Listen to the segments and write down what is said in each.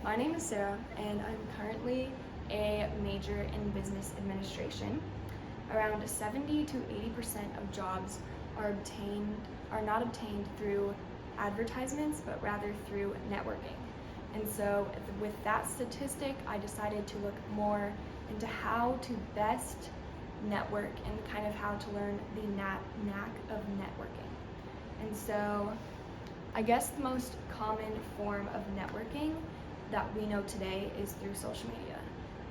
My name is Sarah, and I'm currently a major in business administration. Around 70 to 80% of jobs are not obtained through advertisements, but rather through networking. And so with that statistic, I decided to look more into how to best network and kind of how to learn the knack of networking. And so I guess the most common form of networking that we know today is through social media.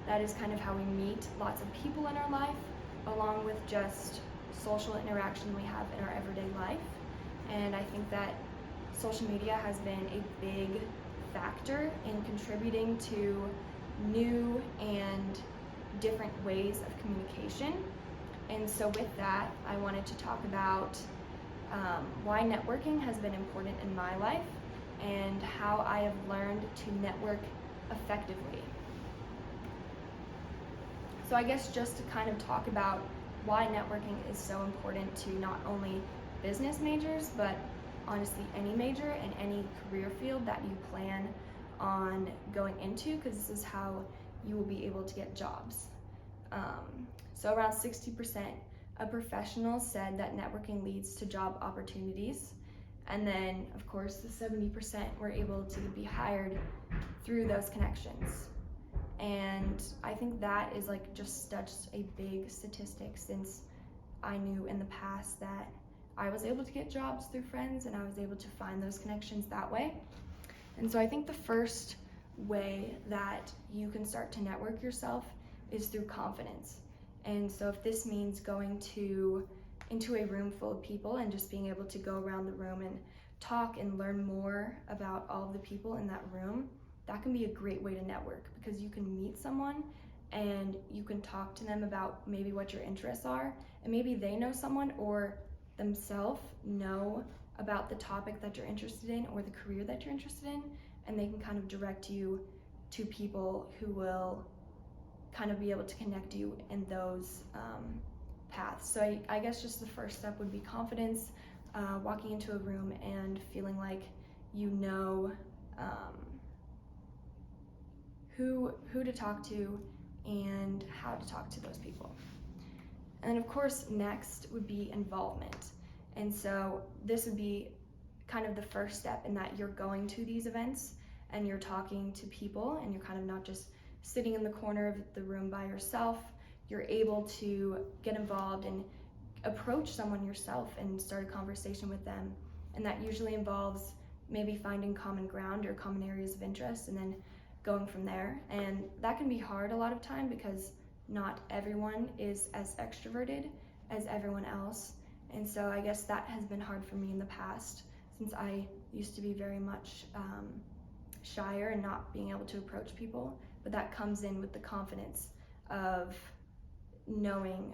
That is kind of how we meet lots of people in our life, along with just social interaction we have in our everyday life. And I think that social media has been a big factor in contributing to new and different ways of communication. And so with that, I wanted to talk about why networking has been important in my life and how I have learned to network effectively. So I guess just to kind of talk about why networking is so important to not only business majors, but honestly any major and any career field that you plan on going into, because this is how you will be able to get jobs. So around 60% of professionals said that networking leads to job opportunities. And then, of course, the 70% were able to be hired through those connections. And I think that is like just such a big statistic, since I knew in the past that I was able to get jobs through friends and I was able to find those connections that way. And so I think the first way that you can start to network yourself is through confidence. And so if this means going into a room full of people and just being able to go around the room and talk and learn more about all of the people in that room, that can be a great way to network, because you can meet someone and you can talk to them about maybe what your interests are, and maybe they know someone or themselves know about the topic that you're interested in or the career that you're interested in, and they can kind of direct you to people who will kind of be able to connect you in those paths. So I guess just the first step would be confidence, walking into a room and feeling like you know who to talk to and how to talk to those people. And then of course next would be involvement. And so this would be kind of the first step in that you're going to these events and you're talking to people and you're kind of not just sitting in the corner of the room by yourself. You're able to get involved and approach someone yourself and start a conversation with them. And that usually involves maybe finding common ground or common areas of interest and then going from there. And that can be hard a lot of time because not everyone is as extroverted as everyone else. And so I guess that has been hard for me in the past, since I used to be very much shyer and not being able to approach people. But that comes in with the confidence of knowing,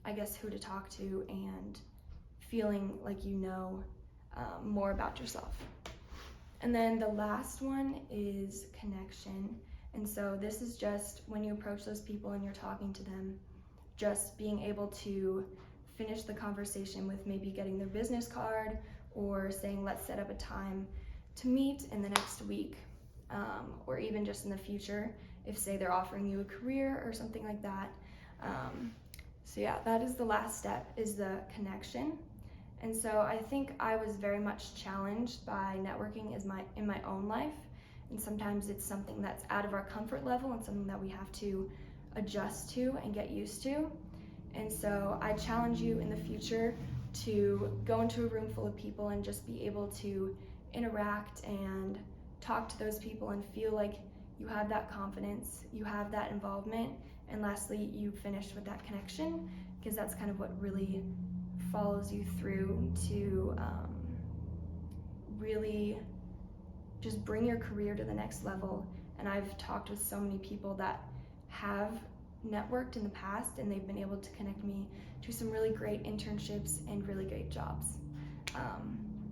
I guess, who to talk to and feeling like you know more about yourself. And then the last one is connection. And so this is just when you approach those people and you're talking to them, just being able to finish the conversation with maybe getting their business card or saying, let's set up a time to meet in the next week, or even just in the future if, say, they're offering you a career or something like that. So yeah, that is the last step, is the connection. And so I think I was very much challenged by networking in my own life. And sometimes it's something that's out of our comfort level and something that we have to adjust to and get used to. And so I challenge you in the future to go into a room full of people and just be able to interact and talk to those people and feel like you have that confidence, you have that involvement, and lastly, you finish with that connection, because that's kind of what really follows you through to really just bring your career to the next level. And I've talked with so many people that have networked in the past, and they've been able to connect me to some really great internships and really great jobs.